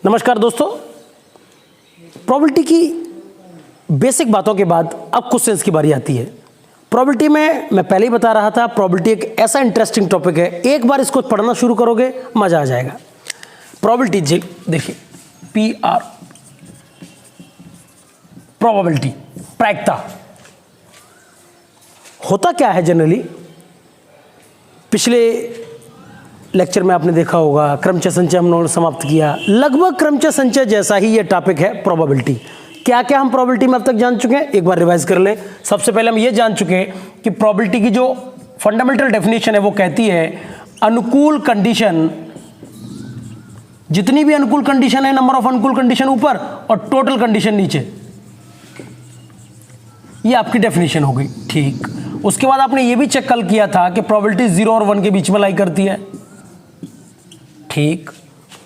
नमस्कार दोस्तों, प्रोबेबिलिटी की बेसिक बातों के बाद अब क्वेश्चंस की बारी आती है। प्रोबेबिलिटी में मैं पहले ही बता रहा था, प्रोबेबिलिटी एक ऐसा इंटरेस्टिंग टॉपिक है, एक बार इसको पढ़ना शुरू करोगे मजा आ जाएगा। प्रोबेबिलिटी जी देखिए, PR प्रोबेबिलिटी, प्रायिकता होता क्या है जनरली। पिछले लेक्चर में आपने देखा होगा क्रमचय संचय हम लोगों ने समाप्त किया, लगभग क्रमचय संचय जैसा ही ये टॉपिक है प्रोबेबिलिटी। क्या क्या हम प्रोबेबिलिटी में अब तक जान चुके हैं, एक बार रिवाइज कर लें। सबसे पहले हम ये जान चुके हैं कि प्रोबेबिलिटी की जो फंडामेंटल डेफिनेशन है वो कहती है अनुकूल कंडीशन, जितनी भी अनुकूल कंडीशन है, नंबर ऑफ अनुकूल कंडीशन ऊपर और टोटल कंडीशन नीचे, ये आपकी डेफिनेशन हो गई। ठीक, उसके बाद आपने ये भी चेक कल किया था कि प्रोबेबिलिटी 0 और 1 के बीच में लाई करती है। ठीक,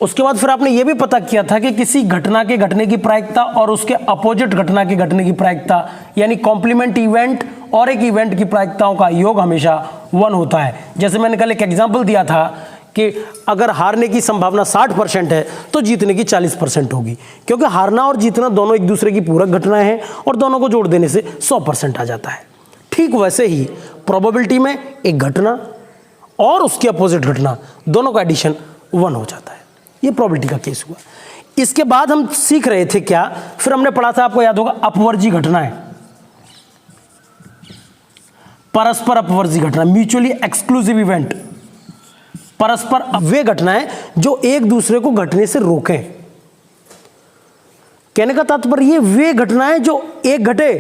उसके बाद फिर आपने ये भी पता किया था कि किसी घटना के घटने की प्रायिकता और उसके अपोजिट घटना के घटने की प्रायिकता, यानी कॉम्प्लीमेंट इवेंट और एक इवेंट की प्रायिकताओं का योग हमेशा 1 होता है। जैसे मैंने कल एक एग्जांपल दिया था कि अगर हारने की संभावना 60% है तो जीतने की 40% होगी, क्योंकि हारना और जीतना दोनों एक दूसरे की पूरक घटनाएं हैं और दोनों को जोड़ देने से 100% आ जाता है। ठीक वैसे ही प्रोबेबिलिटी में एक घटना और उसकी अपोजिट घटना दोनों का एडिशन 1 हो जाता है। ये प्रोबेबिलिटी का केस हुआ। इसके बाद हम सीख रहे थे क्या, फिर हमने पढ़ा था, आपको याद होगा, अपवर्जी घटनाएं, परस्पर अपवर्जी घटना, म्यूचुअली एक्सक्लूसिव इवेंट। परस्पर वे घटनाएं जो एक दूसरे को घटने से रोकें। कहने का तात्पर्य ये वे घटनाएं जो एक घटे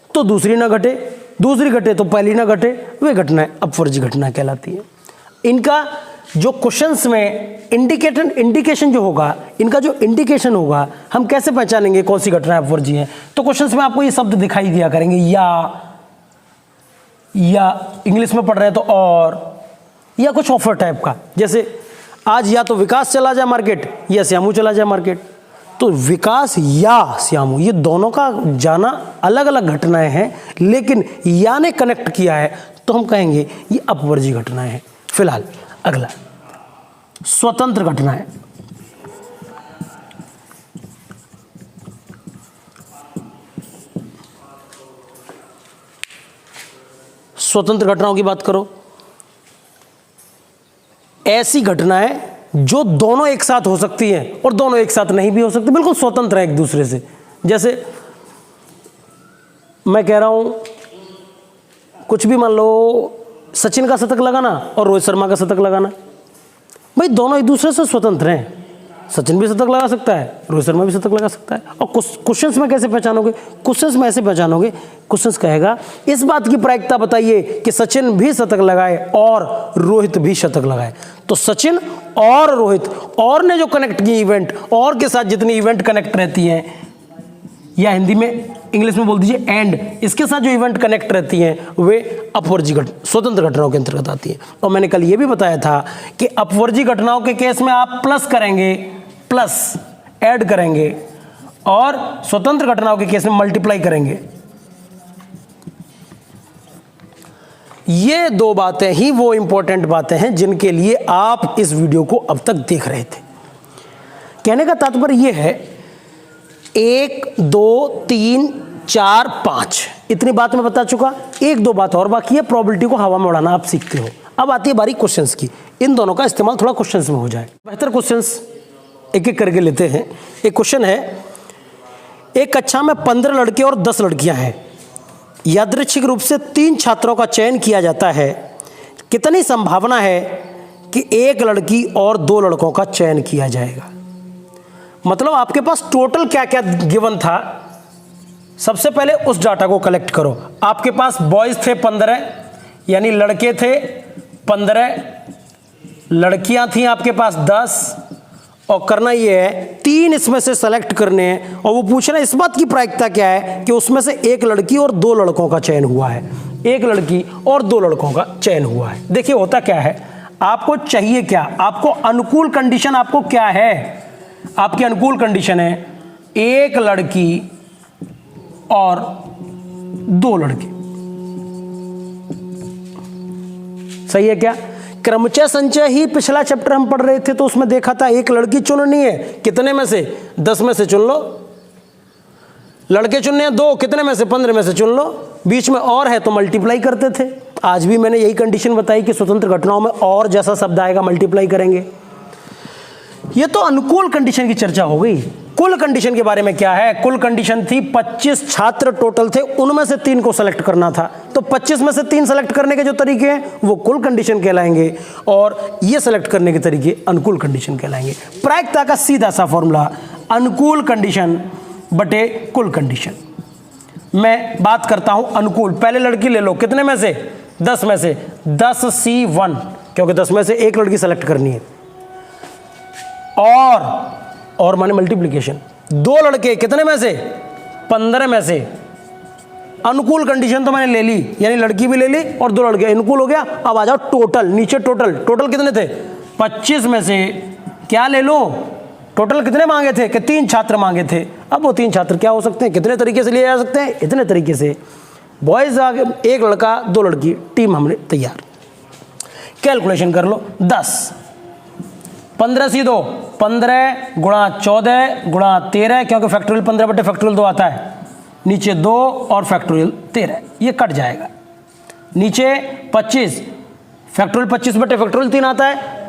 तो दूसरी ना घटे, दूसरी घटे तो पहली ना घटे, वे घटनाएं अपवर्जी घटना कहलाती है। इनका जो क्वेश्चंस में इंडिकेशन जो होगा, इनका जो इंडिकेशन होगा, हम कैसे पहचानेंगे कौन सी घटनाएं अपवर्जी हैं। तो क्वेश्चंस में आपको ये शब्द दिखाई दिया करेंगे, या इंग्लिश में पढ़ रहे हैं तो और, या कुछ ऑफर टाइप का। जैसे आज या तो विकास चला जाए मार्केट या श्यामू चला जाए मार्केट, तो विकास या श्यामू ये दोनों का जाना अलग अलग घटनाएं हैं, लेकिन या ने कनेक्ट किया है तो हम कहेंगे ये अपवर्जी घटनाएं हैं। फिलहाल अगला स्वतंत्र घटनाएं। स्वतंत्र घटनाओं की बात करो, ऐसी घटनाएं जो दोनों एक साथ हो सकती हैं और दोनों एक साथ नहीं भी हो सकती, बिल्कुल स्वतंत्र है एक दूसरे से। जैसे मैं कह रहा हूं, कुछ भी मान लो, सचिन का शतक लगाना और रोहित शर्मा का शतक लगाना, भाई दोनों एक दूसरे से स्वतंत्र हैं। सचिन भी शतक लगा सकता है, रोहित शर्मा भी शतक लगा सकता है। और क्वेश्चंस में कैसे पहचानोगे, क्वेश्चंस में ऐसे पहचानोगे, क्वेश्चंस कहेगा इस बात की प्रायिकता बताइए कि सचिन भी शतक लगाए और रोहित भी शतक लगाए। तो सचिन और रोहित, और ने जो कनेक्ट की इवेंट, और के साथ जितनी इवेंट कनेक्ट रहती हैं, या हिंदी में इंग्लिश में बोल दीजिए एंड, इसके साथ जो इवेंट कनेक्ट रहती हैं वे अपवर्जी स्वतंत्र घटनाओं के अंतर्गत आती हैं। और मैंने कल ये भी बताया था कि अपवर्जी घटनाओं के केस में आप प्लस करेंगे, प्लस ऐड करेंगे, और स्वतंत्र घटनाओं के केस में मल्टीप्लाई करेंगे। ये दो बातें ही वो इंपॉर्टेंट बातें हैं जिनके लिए आप इस वीडियो को अब तक देख रहे थे। कहने का तात्पर्य यह है 1 2 3 4 5 इतनी बात मैं बता चुका, 1 2 बात और बाकी है। प्रोबेबिलिटी को हवा में उड़ाना आप सीखते हो। अब आती है बारी क्वेश्चंस की। इन दोनों का इस्तेमाल थोड़ा क्वेश्चंस में हो जाए, बेहतर क्वेश्चंस एक एक करके लेते हैं। एक क्वेश्चन है, एक कक्षा में 15 लड़के और 10 लड़कियां हैं, यादृच्छिक रूप से 3 छात्रों का चयन किया जाता है, कितनी संभावना है कि एक लड़की और 2 लड़कों का चयन किया जाएगा। मतलब आपके पास टोटल क्या क्या गिवन था, सबसे पहले उस डाटा को कलेक्ट करो। आपके पास बॉयज थे 15, यानी लड़के थे 15, लड़कियां थी आपके पास 10, और करना ये है 3 इसमें से सेलेक्ट करने हैं, और वो पूछना इस बात की प्रायिकता क्या है कि उसमें से एक लड़की और 2 लड़कों का चयन हुआ है, एक लड़की और 2 लड़कों का चयन हुआ है। देखिए होता क्या है, आपको चाहिए क्या, आपको अनुकूल कंडीशन आपको क्या है, आपकी अनुकूल कंडीशन है एक लड़की और 2 लड़के। सही है क्या? क्रमचय संचय ही पिछला चैप्टर हम पढ़ रहे थे, तो उसमें देखा था एक लड़की चुननी है, कितने में से 10 में से चुन लो। लड़के चुनने हैं 2, कितने में से 15 में से चुन लो। बीच में और है तो मल्टीप्लाई करते थे। आज भी मैंने यही कंडीशन बताई कि स्वतंत्र घटनाओं में और जैसा शब्द आएगा मल्टीप्लाई करेंगे। ये तो अनुकूल कंडीशन की चर्चा हो गई। कुल कंडीशन के बारे में क्या है? कुल कंडीशन थी 25 छात्र टोटल थे, उनमें से 3 को सेलेक्ट करना था। तो 25 में से 3 सेलेक्ट करने के जो तरीके हैं वो कुल कंडीशन कहलाएंगे, और ये सेलेक्ट करने के तरीके अनुकूल कंडीशन कहलाएंगे। प्रायिकता का सीधा सा फॉर्मूला अनुकूल कंडीशन बटे कुल कंडीशन। मैं बात करता हूं अनुकूल। पहले लड़की ले लो, कितने में से? 10 में से। 10C1, क्योंकि 10 में से एक लड़की सेलेक्ट करनी है। और माने मल्टीप्लिकेशन। 2 लड़के, कितने में से? 15 में से। अनुकूल कंडीशन तो मैंने ले ली, यानी लड़की भी ले ली और 2 लड़के, अनुकूल हो गया। अब आ जाओ टोटल, नीचे टोटल कितने थे? 25 में से क्या ले लो? टोटल कितने मांगे थे? कि 3 छात्र मांगे थे। अब वो 3 छात्र क्या हो सकते हैं, कितने तरीके से लिए जा सकते हैं? इतने तरीके से। बॉयज आगे 1 लड़का 2 लड़की, टीम हमने तैयार। कैलकुलेशन कर लो। 10 15C2 15 गुणा 14 गुणा 13, क्योंकि फैक्टोरियल 15 बटे फैक्टोरियल 2 आता है। नीचे 2 और फैक्टोरियल 13, ये कट जाएगा। नीचे 25, फैक्टोरियल 25 बटे फैक्टोरियल 3 आता है।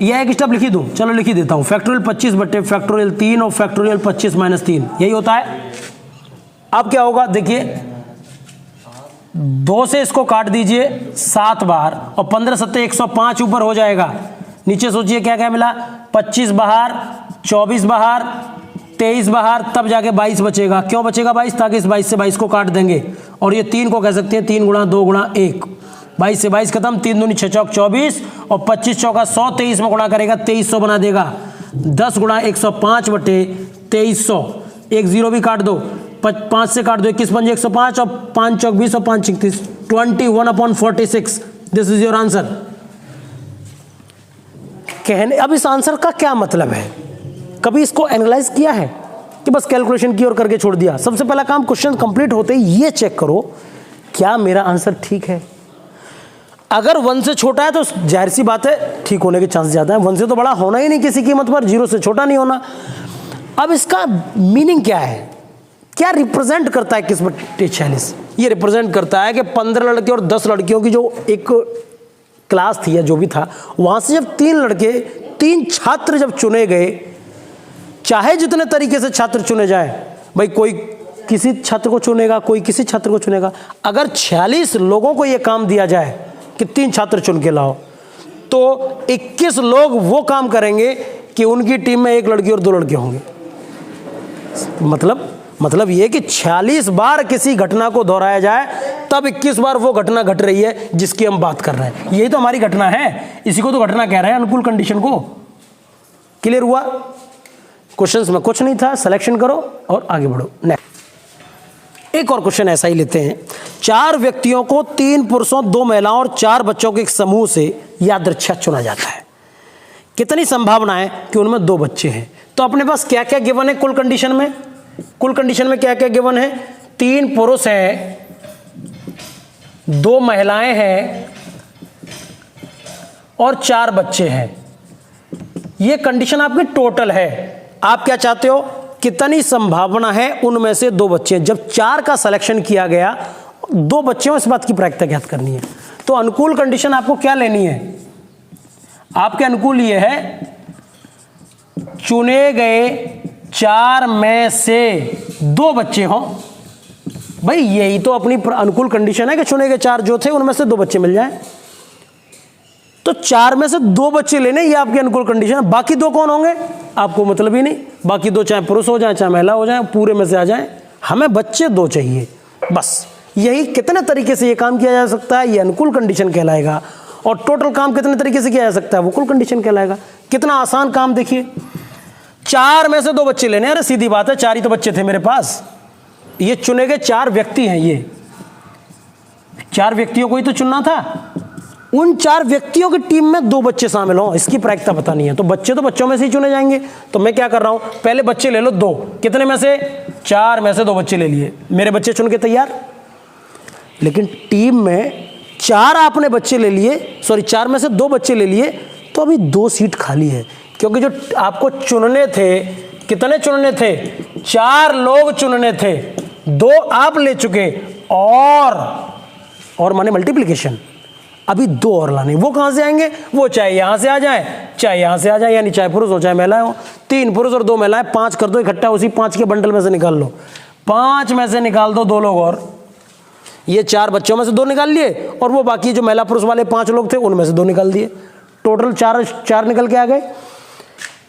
यह एक स्टेप लिखी दूं, चलो लिखी देता हूं। फैक्टोरियल 25 बटे फैक्टोरियल 3 और फैक्टोरियल 25 - 3, यही होता है। अब क्या होगा देखिए, 2 से इसको काट दीजिए 7 बार, और 15 सत्ते 105 ऊपर हो जाएगा। नीचे सोचिए क्या क्या मिला? 25 बाहर, 24 बाहर, 23 बाहर, तब जाके 22 बचेगा। क्यों बचेगा 22? ताकि इस 22 से 22 को काट देंगे, और ये 3 को कह सकते हैं 3 गुणा 2 गुणा 1। 22 से 22 खत्म, 3 दूनी 6 चौक 24, और 25 चौका 100, 23 में गुणा करेगा 2300 बना देगा। 10 गुणा 105 बटे 2300, एक 0 भी काट दो, 5 से काट दो, 21 पंजे 105, और 5 चौक 20 और 5 36, 21/46। This is your answer. कहने अब इस आंसर का क्या मतलब है? कभी इसको एनालाइज किया है कि बस कैलकुलेशन की और करके छोड़ दिया? सबसे पहला काम क्वेश्चन कंप्लीट होते ही ये चेक करो क्या मेरा आंसर ठीक है। अगर 1 से छोटा है तो जाहिर सी बात है ठीक होने के चांस ज्यादा है। 1 से तो बड़ा होना ही नहीं किसी कीमत पर, 0 से छोटा नहीं होना। अब इसका मीनिंग क्या है? क्या रिप्रेजेंट करता है 21/46? ये रिप्रेजेंट करता है कि 15 लड़के और 10 लड़कियों की जो एक क्लास थी या जो भी था, वहां से जब 3 छात्र जब चुने गए, चाहे जितने तरीके से छात्र चुने जाए, भाई कोई किसी छात्र को चुनेगा, कोई किसी छात्र को चुनेगा। अगर 46 लोगों को यह काम दिया जाए कि 3 छात्र चुन के लाओ, तो 21 लोग वो काम करेंगे कि उनकी टीम में 1 लड़की और 2 लड़के होंगे। मतलब ये कि 46 बार किसी घटना को दोहराया जाए तब 21 बार वो घटना घट रही है जिसकी हम बात कर रहे हैं। यही तो हमारी घटना है, इसी को तो घटना कह रहे हैं, अनुकूल कंडीशन को। क्लियर हुआ? क्वेश्चंस में कुछ नहीं था, सिलेक्शन करो और आगे बढ़ो। नेक्स्ट एक और क्वेश्चन ऐसा ही लेते हैं। 4 व्यक्तियों को 3 पुरुषों 2 महिलाओं और 4 बच्चों के एक समूह से यादृच्छिक चुना जाता है। कितनी संभावना है कि उनमें 2 बच्चे हैं? तो अपने पास क्या क्या गिवन है कुल कंडीशन में? कुल कंडीशन में क्या क्या गिवन है? 3 पुरुष हैं, 2 महिलाएं हैं और 4 बच्चे हैं। ये कंडीशन आपकी टोटल है। आप क्या चाहते हो? कितनी संभावना है उनमें से 2 बच्चे? जब 4 का सिलेक्शन किया गया, 2 बच्चे, इस बात की प्रायिकता ज्ञात करनी है। तो अनुकूल कंडीशन आपको क्या लेनी है? आपके अनुकूल ये है, चुने गए 4 में से 2 बच्चे हों। भाई यही तो अपनी अनुकूल कंडीशन है कि चुने गए 4 जो थे उनमें से 2 बच्चे मिल जाएं। तो 4 में से 2 बच्चे लेने, ये आपकी अनुकूल कंडीशन है। बाकी 2 कौन होंगे आपको मतलब ही नहीं। बाकी 2 चाहे पुरुष हो जाए चाहे महिला हो जाए, पूरे में से आ जाए। हमें बच्चे 2 चाहिए बस। यही कितने तरीके से ये काम किया जा सकता है, ये अनुकूल कंडीशन कहलाएगा। और टोटल काम कितने तरीके से किया जा सकता है, वो कुल कंडीशन कहलाएगा। कितना आसान काम देखिए, 4 में से 2 बच्चे लेने। अरे सीधी बात है, 4 ही तो बच्चे थे मेरे पास। ये चुने गए 4 व्यक्ति हैं, ये 4 व्यक्तियों को ही तो चुनना था। उन 4 व्यक्तियों की टीम में 2 बच्चे शामिल हों, इसकी प्रायिकता बतानी है। तो बच्चे तो बच्चों में से ही चुने जाएंगे। तो मैं क्या कर रहा हूं, पहले बच्चे ले लो 2। कितने में से? 4 में से 2 बच्चे ले लिए, मेरे बच्चे चुन के तैयार। लेकिन टीम में 4 आपने बच्चे ले लिए, सॉरी 4 में से 2 बच्चे ले लिए, तो अभी 2 सीट खाली है, क्योंकि जो आपको चुनने थे, कितने चुनने थे? 4 लोग चुनने थे, 2 आप ले चुके, और माने मल्टीप्लिकेशन, अभी 2 और लाने। वो कहाँ से आएंगे? वो चाहे यहाँ से आ जाए, चाहे यहाँ से आ जाए, यानी चाहे पुरुष हो चाहे महिलाएं हो। 3 पुरुष और 2 महिलाएं, 5 कर दो इकट्ठा, उसी 5 के बंडल में से निकाल लो। 5 में से निकाल दो 2 लोग, और ये 4 बच्चों में से 2 निकाल लिए, और वो बाकी जो महिला पुरुष वाले 5 लोग थे उनमें से 2 निकाल दिए। टोटल 4 निकल के आ गए।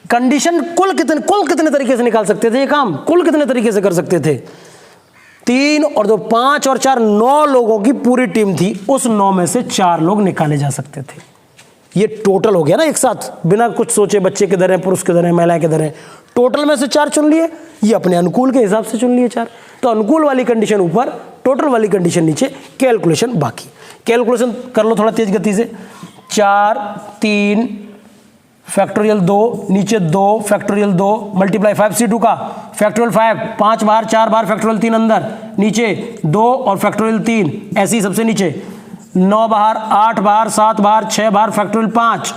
कंडीशन कुल कितने तरीके से निकाल सकते थे? ये काम कुल कितने तरीके से कर सकते थे? 3 और 2 5 और 4 9 लोगों की पूरी टीम थी, उस 9 में से 4 लोग निकाले जा सकते थे। ये टोटल हो गया ना एक साथ, बिना कुछ सोचे बच्चे किधर हैं, पुरुष किधर हैं, महिलाएं किधर हैं। टोटल में से 4 चुन लिए, ये अपने अनुकूल के हिसाब से चुन लिए 4। तो अनुकूल वाली कंडीशन ऊपर, टोटल वाली कंडीशन नीचे, कैलकुलेशन बाकी। कैलकुलेशन कर लो थोड़ा तेज गति से। 4 3 फैक्टोरियल 2 नीचे 2 फैक्टोरियल 2 मल्टीप्लाई 5c2 का फैक्टोरियल 5, 5 बाहर 4 बाहर फैक्टोरियल 3 अंदर, नीचे 2 और फैक्टोरियल 3, ऐसे ही सबसे नीचे 9 बाहर 8 बाहर 7 बाहर 6 बाहर फैक्टोरियल 5,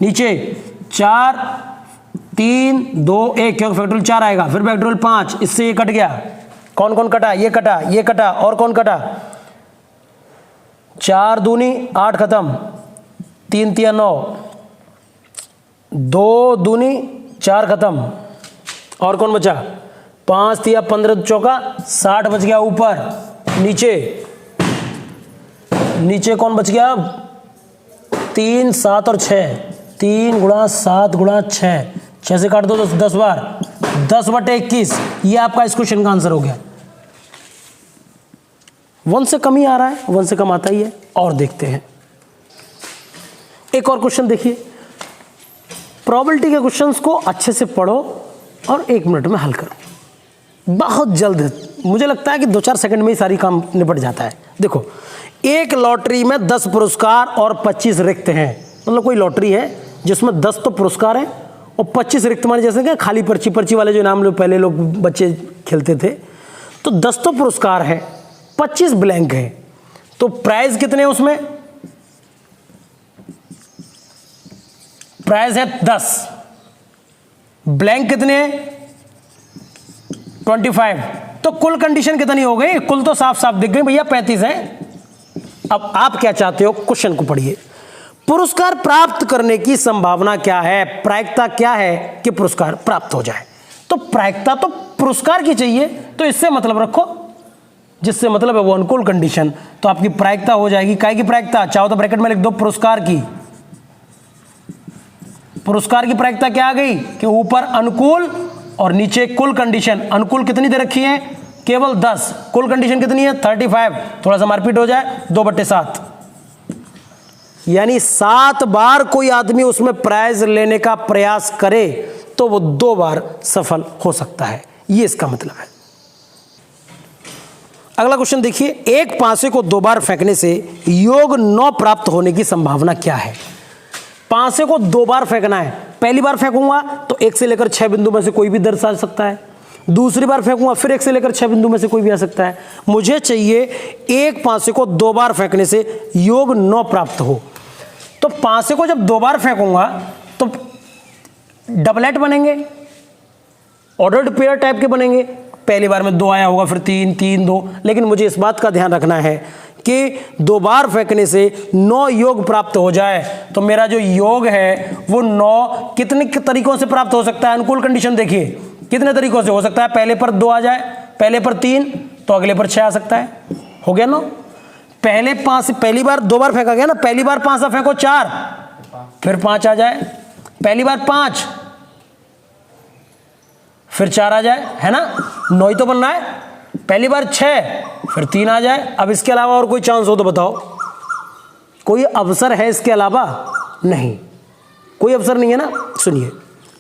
नीचे 4 3 2 1 क्योंकि फैक्टोरियल 4 आएगा, फिर फैक्टोरियल 5, इससे ये कट गया। कौन कौन कटा? ये कटा, ये कटा, और कौन कटा? 4 दूनी 8 खत्म, 3 तिया 9, 2 दूनी 4 खत्म, और कौन बचा? 5 तिया 15 चौका 60 बच गया ऊपर। नीचे कौन बच गया? 3 7 और 6, 3 गुणा 7 गुणा 6, 6 से काट दो तो 10 बार, 10/21। ये आपका इस क्वेश्चन का आंसर हो गया। 1 से कम ही आ रहा है, 1 से कम आता ही है। और देखते हैं एक और क्वेश्चन। देखिए, प्रोबेबिलिटी के क्वेश्चंस को अच्छे से पढ़ो और 1 मिनट में हल करो, बहुत जल्द। मुझे लगता है कि 2-4 सेकंड में ही सारी काम निपट जाता है। देखो, एक लॉटरी में 10 पुरस्कार और 25 रिक्त हैं। मतलब कोई लॉटरी है जिसमें 10 तो पुरस्कार हैं और 25 रिक्त, माने जैसे कि खाली पर्ची वाले जो नाम लोग पहले लोग बच्चे खेलते थे, तो 10 तो पुरस्कार है, 25 ब्लैंक है। तो प्राइज कितने हैं उसमें? प्राइज है 10, ब्लैंक कितने हैं? 25। तो कुल कंडीशन कितनी हो गई? कुल तो साफ साफ दिख गई भैया, 35 है। अब आप क्या चाहते हो? क्वेश्चन को पढ़िए। पुरस्कार प्राप्त करने की संभावना क्या है? प्रायिकता क्या है कि पुरस्कार प्राप्त हो जाए? तो प्रायिकता तो पुरस्कार की चाहिए, तो इससे मतलब रखो, जिससे मतलब है वो अनुकूल कंडीशन। तो आपकी प्रायिकता हो जाएगी, काय की प्रायिकता? चाहो तो ब्रैकेट में लिख दो पुरस्कार की। पुरस्कार की प्रायिकता क्या आ गई कि ऊपर अनुकूल और नीचे कुल कंडीशन। अनुकूल कितनी दे रखी है? केवल 10। कुल कंडीशन कितनी है? 35। थोड़ा सा मारपीट हो जाए, 2/7, यानी 7 बार कोई आदमी उसमें प्राइज लेने का प्रयास करे तो वो 2 बार सफल हो सकता है। ये इसका मतलब है। अगला क्वेश्चन देखिए, एक पासे को 2 बार फेंकने से योग 9 प्राप्त होने की संभावना क्या है? पासे को 2 बार फेंकना है। पहली बार फेंकूंगा तो 1 से लेकर 6 बिंदु में से कोई भी दर्शा सकता है। दूसरी बार फेंकूंगा फिर 1 से लेकर 6 बिंदु में से कोई भी आ सकता है। मुझे चाहिए एक पासे को 2 बार फेंकने से योग 9 प्राप्त हो। तो पासे को जब 2 बार फेंकूंगा तो डबलेट बनेंगे, ऑर्डर्ड पेयर टाइप के बनेंगे। पहली बार में 2 आया होगा, फिर 3 3 2, लेकिन मुझे इस बात का ध्यान रखना है कि 2 बार फेंकने से 9 योग प्राप्त हो जाए। तो मेरा जो योग है वो 9 कितने तरीकों से प्राप्त हो सकता है? अनुकूल कंडीशन देखिए कितने तरीकों से हो सकता है। पहले पर 2 आ जाए, पहले पर 3 तो अगले पर 6 आ सकता है। हो गया 9। पहले 5, पहली बार 2 बार फेंका गया ना, पहली बार 5 फेंको 4, फिर 5 आ जाए। पहली बार 5 फिर 4 आ जाए, है ना? 9 ही तो बनना है। पहली बार 6 फिर 3 आ जाए। अब इसके अलावा और कोई चांस हो तो बताओ, कोई अवसर है इसके अलावा? नहीं, कोई अवसर नहीं है ना। सुनिए,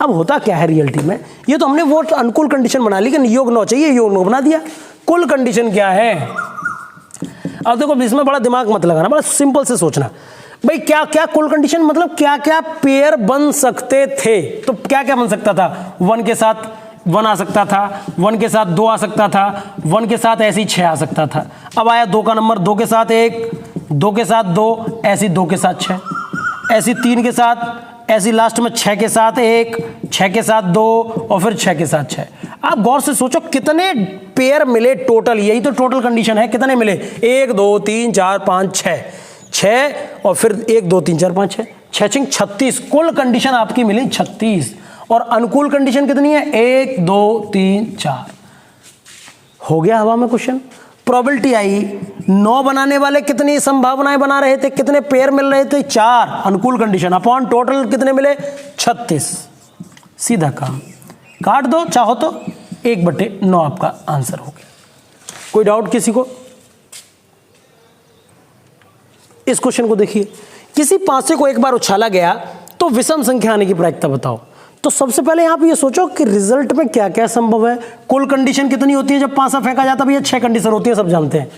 अब होता क्या है रियलिटी में, ये तो हमने वो अनुकूल कंडीशन बना ली कि योग 9 चाहिए, योग 9 बना दिया। कुल कंडीशन क्या है? अब देखो, इसमें बड़ा दिमाग मत लगाना, बड़ा सिंपल से सोचना भाई। क्या क्या कुल कंडीशन मतलब क्या क्या पेयर बन सकते थे? तो क्या क्या बन सकता था? 1 के साथ 1 आ सकता था, 1 के साथ 2 आ सकता था, 1 के साथ ऐसे ही 6 आ सकता था। अब आया 2 का नंबर, 2 के साथ 1, 2 के साथ 2, ऐसी 2 के साथ 6, ऐसी 3 के साथ, ऐसी लास्ट में 6 के साथ 1, 6 के साथ 2 और फिर 6 के साथ 6। आप गौर से सोचो कितने पेयर मिले टोटल, यही तो टोटल कंडीशन है। कितने मिले? 1 2 3 4 5 6, 6 और फिर 1 2 3 4 5 6, 6 36। कुल कंडीशन आपकी मिली 36 और अनुकूल कंडीशन कितनी है? 1 2 3 4। हो गया हवा में क्वेश्चन। प्रोबेबिलिटी आई, 9 बनाने वाले कितनी संभावनाएं बना रहे थे, कितने पेयर मिल रहे थे? 4 अनुकूल कंडीशन अपॉन टोटल कितने मिले? 36। सीधा काम, काट दो चाहो तो, 1/9 आपका आंसर हो गया। कोई डाउट किसी को? इस क्वेश्चन को देखिए, किसी पासे को एक बार उछाला गया तो विषम संख्या आने की प्रायिकता बताओ। तो सबसे पहले आप ये सोचो कि रिजल्ट में क्या क्या संभव है। कुल कंडीशन कितनी होती है जब पासा फेंका जाता है? भैया 6 कंडीशन होती है, सब जानते हैं,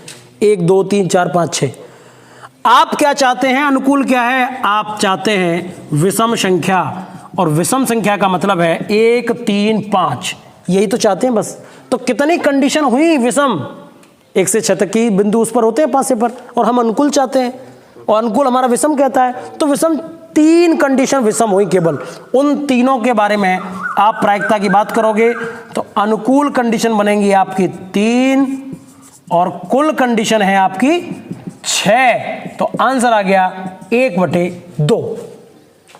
1 2 3 4 5 6। आप क्या चाहते हैं? अनुकूल क्या है? आप चाहते हैं विषम संख्या, और विषम संख्या का मतलब है 1 3 5, यही तो चाहते हैं बस। तो कितनी कंडीशन हुई विषम? 1 से 6 तक की बिंदु उस पर होते हैं पासे पर, और हम अनुकूल चाहते हैं और अनुकूल हमारा विषम कहता है। तो विषम 3 कंडीशन विषम हुई केवल। उन तीनों के बारे में आप प्रायिकता की बात करोगे तो अनुकूल कंडीशन बनेंगी आपकी 3 और कुल कंडीशन है आपकी 6। तो आंसर आ गया 1/2।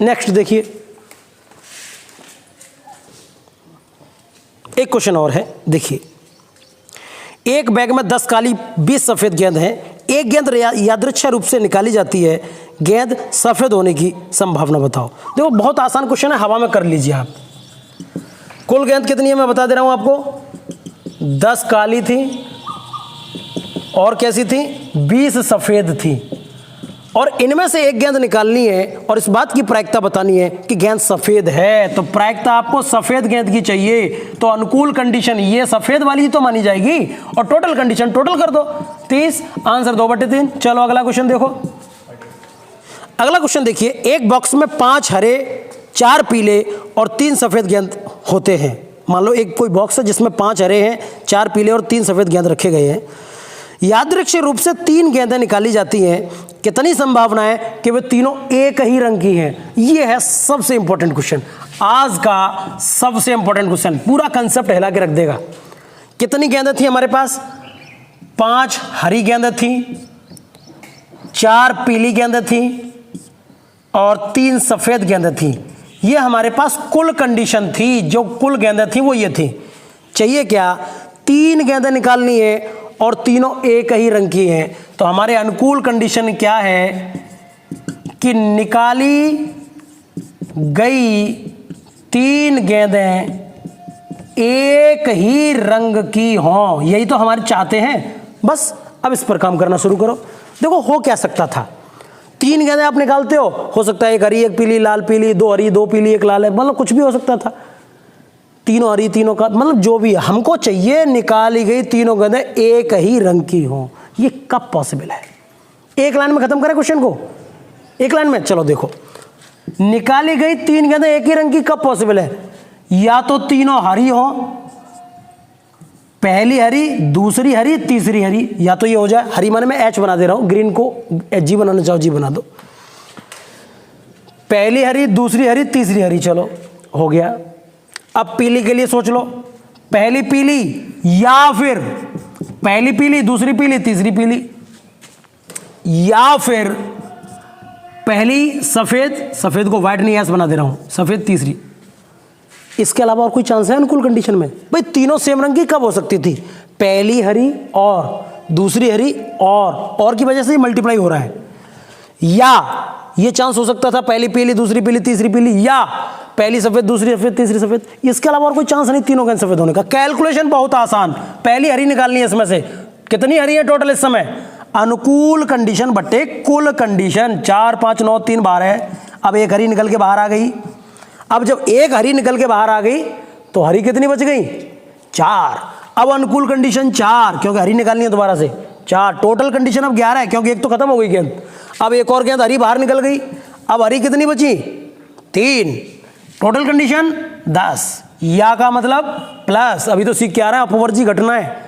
नेक्स्ट देखिए, एक क्वेश्चन और है, देखिए। एक बैग में 10 काली 20 सफेद गेंद हैं। एक गेंद यादृच्छिक रूप से निकाली जाती है, गेंद सफेद होने की संभावना बताओ। देखो बहुत आसान क्वेश्चन है, हवा में कर लीजिए आप। कुल गेंद कितनी है मैं बता दे रहा हूं आपको। 10 काली थी और कैसी थी? 20 सफेद थी, और इनमें से एक गेंद निकालनी है और इस बात की प्रायिकता बतानी है कि गेंद सफेद है। तो प्रायिकता आपको सफेद गेंद की चाहिए, तो अनुकूल कंडीशन ये सफेद वाली तो मानी जाएगी, और टोटल कंडीशन टोटल कर दो 30। आंसर 2/3। चलो अगला क्वेश्चन देखो। अगला क्वेश्चन देखिए, एक बॉक्स में 5 हरे 4 पीले और 3 सफेद गेंद होते हैं। मान लो एक कोई बॉक्स है जिसमें 5 हरे हैं, 4 पीले और 3 सफेद गेंद रखे गए हैं। यादृच्छिक रूप से 3 गेंदें निकाली जाती हैं, कितनी संभावना है कि वे तीनों एक ही रंग की हैं? ये है सबसे इंपॉर्टेंट क्वेश्चन, आज का सबसे इंपॉर्टेंट क्वेश्चन, पूरा कंसेप्ट हिला के रख देगा। कितनी गेंदें थी हमारे पास? 5 हरी गेंदें थी, 4 पीली गेंदें थी और 3 सफेद गेंदें थी। ये हमारे पास कुल कंडीशन थी, जो कुल गेंदें थी वो ये थी। चाहिए क्या? 3 गेंदें निकालनी है और तीनों एक ही रंग की हैं। तो हमारे अनुकूल कंडीशन क्या है कि निकाली गई 3 गेंदें एक ही रंग की हों, यही तो हमारे चाहते हैं। बस अब इस पर काम करना शुरू करो। देखो हो क्या सकता था, 3 गेंदें आप निकालते हो सकता है 1 हरी 1 पीली, लाल पीली, 2 हरी 2 पीली 1 लाल है, मतलब कुछ भी हो सकता था। तीनों हरी तीनों का मतलब जो भी, हमको चाहिए निकाली गई तीनों गेंदें एक ही रंग की हों। ये कब पॉसिबल है? एक लाइन में खत्म करें क्वेश्चन को, एक लाइन में। चलो देखो, निकाली गई 3 गेंदें एक ही रंग की कब पॉसिबल है? या तो तीनों हरी हो, पहली हरी दूसरी हरी तीसरी हरी, या तो ये हो जाए। हरी माने मैं एच बना दे रहा हूं, ग्रीन को जी बनाना चाहो जी बना दो। पहली हरी दूसरी हरी तीसरी हरी, चलो हो गया। अब पीली के लिए सोच लो, पहली पीली या फिर पहली पीली दूसरी पीली तीसरी पीली, या फिर पहली सफेद, सफेद को व्हाइट नहीं एस बना दे रहा हूं, सफेद तीसरी। इसके अलावा और कोई चांस है अनुकूल कंडीशन में? भाई तीनों सेम रंग की कब हो सकती थी? पहली हरी और दूसरी हरी और की वजह से मल्टीप्लाई हो रहा है। या ये चांस हो सकता था पहली पीली दूसरी पीली तीसरी पीली, या पहली सफेद दूसरी सफेद तीसरी सफेद। इसके अलावा और कोई चांस नहीं तीनों गेंद सफेद होने का। कैलकुलेशन बहुत आसान, पहली हरी निकालनी है, इसमें से कितनी हरी है टोटल इस समय? अनुकूल कंडीशन बट्टे कुल कंडीशन, 4 5 9 3 12 है। अब 1 हरी निकल के बाहर आ गई। अब जब 1 हरी निकल के बाहर आ गई तो हरी कितनी बच गई? 4। अब अनुकूल कंडीशन 4, क्योंकि हरी निकालनी है दोबारा से, 4। टोटल कंडीशन अब 11 है, क्योंकि 1 तो खत्म हो गई गेंद। अब एक और गेंद हरी बाहर निकल गई, अब हरी कितनी बची? 3। Total condition 10। या का मतलब प्लस, अभी तो सीख के आ रहा है, अपवर्जी घटना है,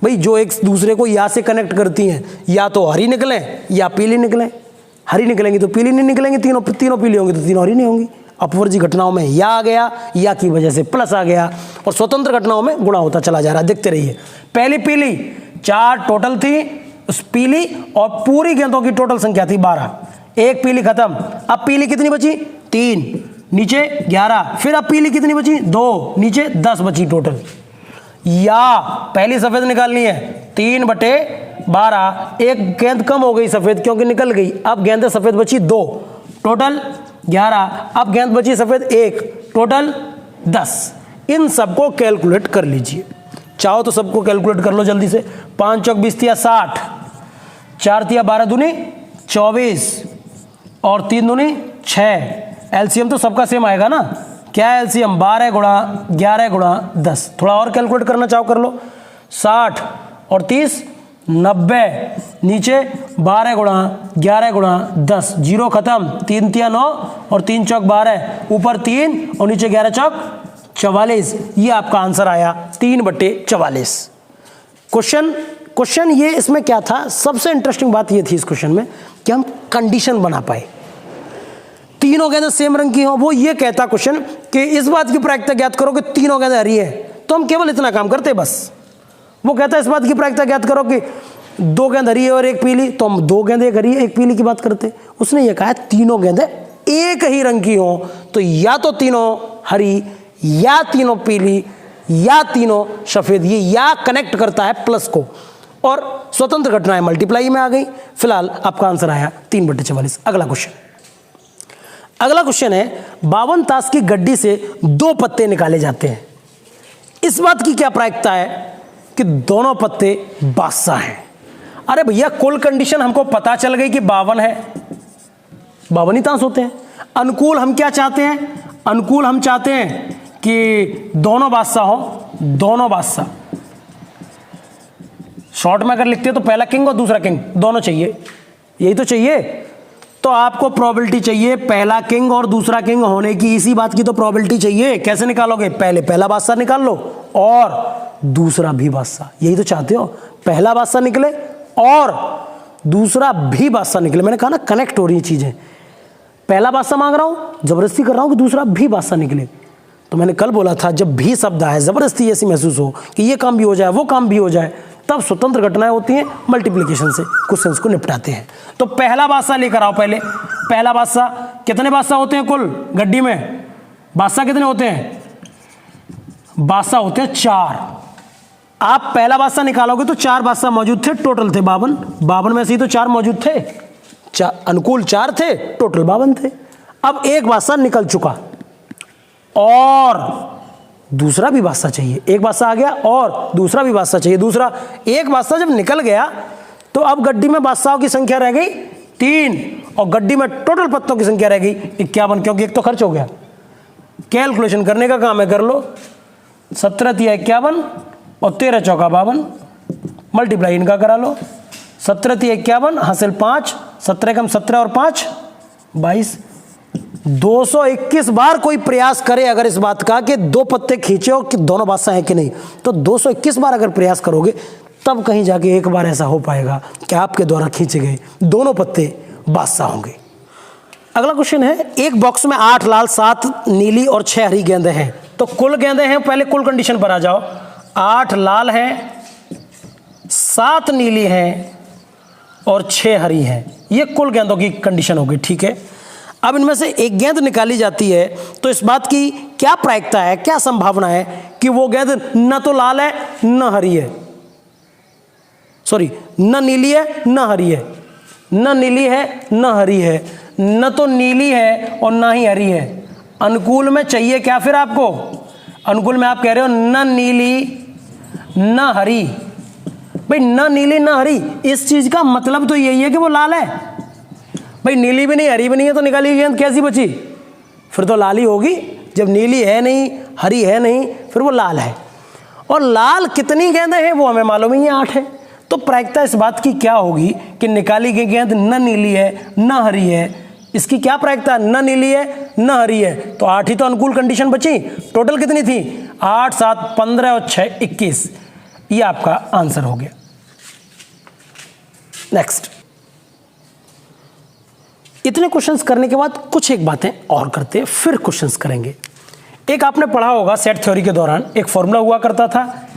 भाई जो एक दूसरे को या से कनेक्ट करती हैं, या तो हरी निकलें या पीली निकलें। हरी निकलेंगी तो पीली नहीं निकलेंगी, तीनों पीली होंगी तो तीनों हरी नहीं होंगी। अपवर्जी घटनाओं में या आ गया, या की वजह से प्लस आ गया, और स्वतंत्र घटनाओं में गुणा होता चला जा रहा है। देखते रहिए। पहली पीली 4 टोटल थी उस पीली, और पूरी गेंदों की टोटल संख्या थी 12। एक पीली खत्म, अब पीली कितनी बची? 3, नीचे 11। फिर अब पीली कितनी बची? 2, नीचे 10 बची टोटल। या पहली सफेद निकालनी है 3/12। एक गेंद कम हो गई सफेद क्योंकि निकल गई, अब गेंदें सफेद बची 2, टोटल 11। अब गेंद बची सफेद 1, टोटल 10। इन सबको कैलकुलेट कर लीजिए, चाहो तो सबको कैलकुलेट कर लो जल्दी से। 5 चौक 20 तिया 60, 4 तिया 12 दूनी 24, और 3 दूनी 6। एलसीएम तो सबका सेम आएगा ना। क्या है एलसीएम? 12 गुणा 11 गुणा 10। थोड़ा और कैलकुलेट करना चाहो कर लो। 60 और 30 90, नीचे 12 गुणा 11 गुणा 10, 0 खत्म। 3 तिया 9 और 3 चौक 12, ऊपर 3 और नीचे 11 चौक 44। ये आपका आंसर आया 3/44। क्वेश्चन ये इसमें क्या था, सबसे इंटरेस्टिंग बात ये थी इस क्वेश्चन में कि हम कंडीशन बना पाए, तीनों गेंदें सेम रंग की हो। वो ये कहता क्वेश्चन कि इस बात की प्रायिकता ज्ञात करो कि तीनों गेंदें हरी है, तो हम केवल इतना काम करते बस। वो कहता है इस बात की प्रायिकता ज्ञात करो कि 2 गेंद हरी है और 1 पीली, तो हम 2 गेंदें हरी है 1 पीली की बात करते। उसने ये कहा तीनों गेंदें एक ही रंग की हो, तो या तो तीनों हरी, या तीनों पीली, या तीनों सफेद। ये या कनेक्ट करता है प्लस को, और स्वतंत्र घटनाएं मल्टीप्लाई में आ गई। फिलहाल आपका आंसर आया 3/44। अगला क्वेश्चन है 52 ताश की गड्डी से 2 पत्ते निकाले जाते हैं। इस बात की क्या प्रायिकता है कि दोनों पत्ते बादशाह हैं? अरे भैया कुल कंडीशन हमको पता चल गई कि 52 है, 52 ही ताश होते हैं। अनुकूल हम क्या चाहते हैं? अनुकूल हम चाहते हैं कि दोनों बादशाह हो, दोनों बादशाह। शॉर्ट में अगर लिखते हैं तो पहला किंग और दूसरा किंग दोनों चाहिए, यही तो चाहिए। तो आपको प्रोबेबिलिटी चाहिए पहला किंग और दूसरा किंग होने की, इसी बात की तो प्रोबेबिलिटी चाहिए। कैसे निकालोगे? पहले पहला बादशाह निकाल लो और दूसरा भी बादशाह, यही तो चाहते हो। पहला बादशाह निकले और दूसरा भी बादशाह निकले। मैंने कहा ना कनेक्ट हो रही चीजें। पहला बादशाह मांग रहा हूं, जबरदस्ती कर रहा हूं कि दूसरा भी बादशाह निकले। तो मैंने कल बोला था जब भी शब्द आए जबरदस्ती ऐसी महसूस हो कि ये काम भी हो जाए वो काम भी हो जाए, तब स्वतंत्र घटनाएं होती हैं, मल्टीप्लिकेशन से क्वेश्चंस को निपटाते हैं। तो पहला बादशाह लेकर आओ। पहले पहला बादशाह, कितने बादशाह होते हैं कुल गड्डी में? बादशाह कितने होते हैं? बादशाह होते हैं 4। आप पहला बादशाह निकालोगे तो 4 बादशाह मौजूद थे, टोटल थे 52। 52 में से ही तो 4 मौजूद थे, अनुकूल 4 थे, टोटल 52 थे। अब एक बादशाह निकल चुका और दूसरा भी बादशाह चाहिए। एक बादशाह आ गया और दूसरा भी बादशाह चाहिए। दूसरा एक बादशाह जब निकल गया तो अब गड्डी में बादशाहों की संख्या रह गई 3, और गड्डी में टोटल पत्तों की संख्या रह गई 51, क्योंकि एक तो खर्च हो गया। कैलकुलेशन करने का काम है, कर लो। 17 तिया 51 और 13 चौका 52, मल्टीप्लाई इनका करा लो। 17 तिया 51 हासिल 5, 17 कम 17 और 5 22। 221 बार कोई प्रयास करे अगर इस बात का कि 2 पत्ते खींचे हो कि दोनों बादशाह हैं कि नहीं, तो 221 बार अगर प्रयास करोगे तब कहीं जाके एक बार ऐसा हो पाएगा कि आपके द्वारा खींचे गए दोनों पत्ते बादशाह होंगे। अगला क्वेश्चन है, एक बॉक्स में 8 लाल 7 नीली और 6 हरी गेंदें हैं। तो कुल गेंदें हैं, पहले कुल कंडीशन पर आ जाओ। 8 लाल हैं, 7 नीली हैं और 6 हरी हैं। ये कुल गेंदों की कंडीशन होगी, ठीक है। अब इनमें से एक गेंद निकाली जाती है, तो इस बात की क्या प्रायिकता है, क्या संभावना है कि वो गेंद न तो लाल है न हरी है, सॉरी न नीली है न हरी है, न नीली है न हरी है, न तो नीली है और ना ही हरी है। अनुकूल में चाहिए क्या फिर आपको? अनुकूल में आप कह रहे हो न नीली न हरी। भाई न नीली न हरी, इस चीज का मतलब तो यही है कि वो लाल है। भाई नीली भी नहीं हरी भी नहीं है तो निकाली गेंद कैसी बची? फिर तो लाल ही होगी। जब नीली है नहीं हरी है नहीं फिर वो लाल है। और लाल कितनी गेंदें हैं वो हमें मालूम ही है, 8 है। तो प्रायिकता इस बात की क्या होगी कि निकाली गई गेंद न नीली है न हरी है। इसकी क्या प्रायिकता? न नीली है न हरी है, तो 8 ही तो अनुकूल कंडीशन बची। टोटल कितनी थी? 8 7 15 और 6 21। ये आपका आंसर हो गया। नेक्स्ट, इतने क्वेश्चंस करने के बाद कुछ एक बातें और करते हैं, फिर क्वेश्चंस करेंगे। एक आपने पढ़ा होगा सेट थ्योरी के दौरान, एक फॉर्मूला हुआ करता था,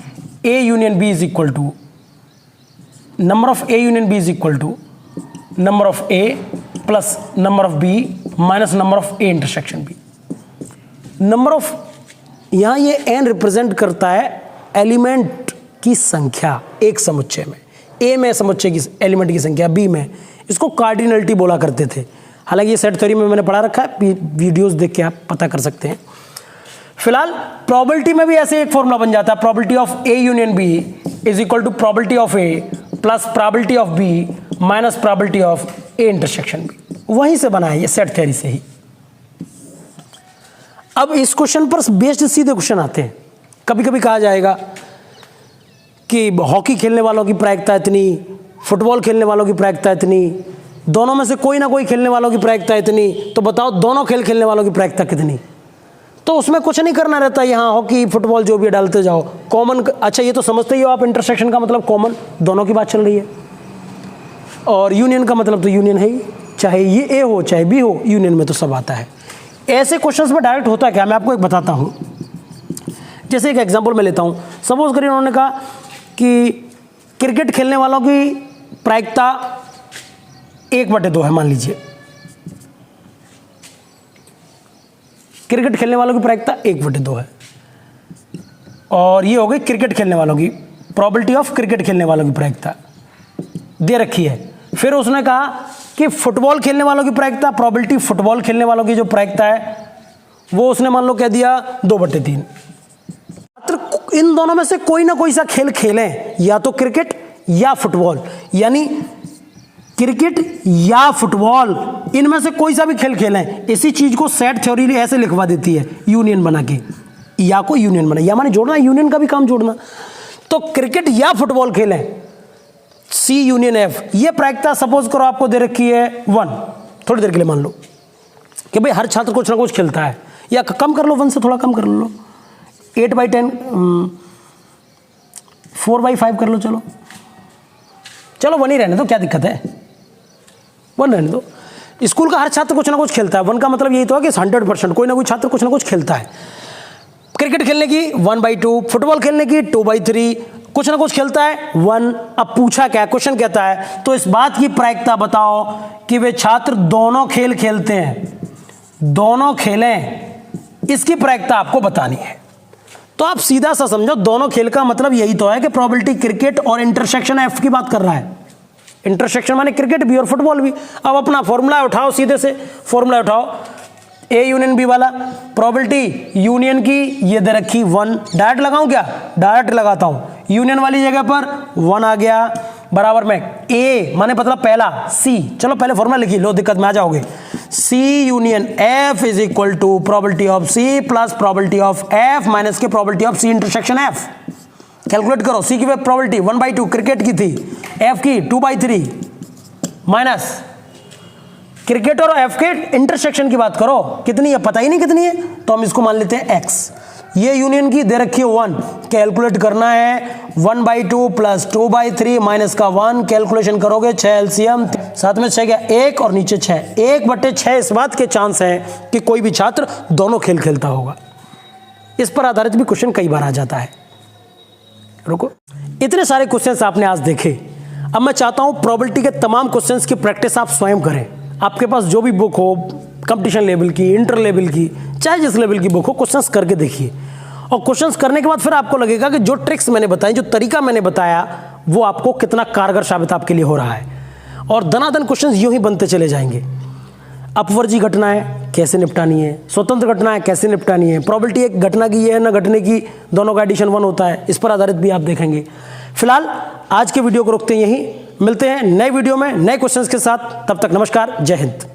A union B is equal to number of A union B is equal to number of A plus number of B minus number of A intersection B. Number of, यहां ये N represent करता है element की संख्या एक समुच्चय में। ए में समुच्चय की एलिमेंट की संख्या, बी में इसको कार्डिनलिटी बोला करते थे। हालांकि ये सेट थ्योरी में मैंने पढ़ा रखा है, वीडियोस देख के आप पता कर सकते हैं। फिलहाल प्रोबेबिलिटी में भी ऐसे एक फॉर्मूला बन जाता है, probability of A union B is equal to probability of A plus probability of B minus probability of A intersection B. वहीं से बना है ये, सेट थ्योरी से ही। अब इस क्वेश्चन पर बेस्ड सीधे क्वेश्चन आते हैं। कभी कभी कहा जाएगा कि हॉकी खेलने वालों की प्रायिकता इतनी, फुटबॉल खेलने वालों की प्रायिकता इतनी, दोनों में से कोई ना कोई खेलने वालों की प्रायिकता इतनी, तो बताओ दोनों खेल खेलने वालों की प्रायिकता कितनी। तो उसमें कुछ नहीं करना रहता, यहाँ हॉकी फुटबॉल जो भी डालते जाओ, कॉमन। अच्छा, ये तो समझते ही हो आप, इंटरसेक्शन का मतलब कॉमन, दोनों की बात चल रही है। और यूनियन का मतलब तो यूनियन है ही, चाहे ये ए हो चाहे बी हो, यूनियन में तो सब आता है। ऐसे क्वेश्चंस में डायरेक्ट होता क्या, मैं आपको एक बताता हूँ। जैसे एक एग्जांपल मैं लेता हूँ। सपोज करिए उन्होंने कहा कि क्रिकेट खेलने वालों की प्रायिकता 1/2 है, मान लीजिए क्रिकेट खेलने वालों की प्रायिकता 1/2 है, और ये हो गई क्रिकेट खेलने वालों की प्रोबेबिलिटी ऑफ क्रिकेट खेलने वालों की प्रायिकता दे रखी है। फिर उसने कहा कि फुटबॉल खेलने वालों की प्रायिकता, प्रोबेबिलिटी फुटबॉल खेलने वालों की जो प्रायिकता है वो उसने मान लो कह दिया 2/3। इन दोनों में से कोई ना कोई सा खेल खेलें, या तो क्रिकेट या फुटबॉल, यानी क्रिकेट या फुटबॉल, इनमें से कोई सा भी खेल खेलें। इसी चीज को सेट थ्योरी ऐसे लिखवा देती है, यूनियन बना के, या को यूनियन बना, या माने जोड़ना, यूनियन का भी काम जोड़ना। तो क्रिकेट या फुटबॉल खेलें, सी यूनियन एफ, ये प्रायिकता सपोज करो आपको दे रखी है 1। थोड़ी देर के लिए मान लो कि भाई हर छात्र कुछ ना कुछ खेलता है, या कम कर लो, 1 से थोड़ा कम कर लो, 8/10, 4/5 कर लो, चलो 1 ही रहने दो, क्या दिक्कत है, 1 रहने दो। स्कूल का हर छात्र कुछ ना कुछ खेलता है, 1 का मतलब यही तो है कि 100% कोई ना कोई छात्र कुछ ना कुछ खेलता है। क्रिकेट खेलने की 1/2, फुटबॉल खेलने की 2/3, कुछ ना कुछ खेलता है 1। अब पूछा क्या, क्वेश्चन कहता है तो इस बात की प्रायिकता बताओ कि वे छात्र दोनों खेल खेलते हैं, दोनों खेलें, इसकी प्रायिकता आपको बतानी है। तो आप सीधा सा समझो, दोनों खेल का मतलब यही तो है कि प्रोबेबिलिटी क्रिकेट और इंटरसेक्शन एफ की बात कर रहा है। इंटरसेक्शन माने क्रिकेट भी और फुटबॉल भी। अब अपना फॉर्मूला उठाओ, सीधे से फॉर्मूला उठाओ, ए यूनियन बी वाला, प्रोबेबिलिटी यूनियन की ये दे रखी 1, डायरेक्ट लगाऊं क्या, डायरेक्ट लगाता हूं, यूनियन वाली जगह पर 1 आ गया, बराबर में ए माने मतलब पहला, सी, चलो पहले फॉर्मूला लिखिए, लो दिक्कत में आ जाओगे, C union F is equal to probability of C plus probability of F minus के probability of C intersection F. Calculate करो, सी की प्रोबेबिलिटी 1/2 क्रिकेट की थी, एफ की 2/3 माइनस क्रिकेट और एफ के इंटरसेक्शन की बात करो, कितनी है पता ही नहीं कितनी है, तो हम इसको मान लेते हैं एक्स। ये यूनियन की दे रखी है 1, कैलकुलेट करना है 1/2 प्लस 2/3 माइनस का 1, कैलकुलेशन करोगे 6 एलसीएम, साथ में 6 गया 1 और नीचे 6, 1/6 इस बात के चांस है कि कोई भी छात्र दोनों खेल खेलता होगा। इस पर आधारित भी क्वेश्चन कई बार आ जाता है। रुको, इतने सारे क्वेश्चंस आपने आज देखे। अब मैं चाहता हूं प्रोबेबिलिटी के तमाम क्वेश्चंस की प्रैक्टिस आप स्वयं करें। आपके पास जो भी बुक हो, कंपटीशन लेवल की, इंटर लेवल की, चाहे जिस लेवल की बुक हो, क्वेश्चंस करके देखिए। और क्वेश्चंस करने के बाद फिर आपको लगेगा कि जो ट्रिक्स मैंने बताई, जो तरीका मैंने बताया, वो आपको कितना कारगर साबित आपके लिए हो रहा है। और दनादन क्वेश्चंस यूं ही बनते चले जाएंगे। अपवर्जी घटनाएं कैसे निपटानी है, स्वतंत्र घटनाएं कैसे निपटानी है, प्रोबेबिलिटी एक घटना की है ना घटने की, दोनों का एडिशन 1 होता है, इस पर आधारित भी आप देखेंगे। फिलहाल आज के वीडियो को रोकते हैं यहीं, मिलते हैं नए वीडियो में नए क्वेश्चंस के साथ। तब तक नमस्कार, जय हिंद।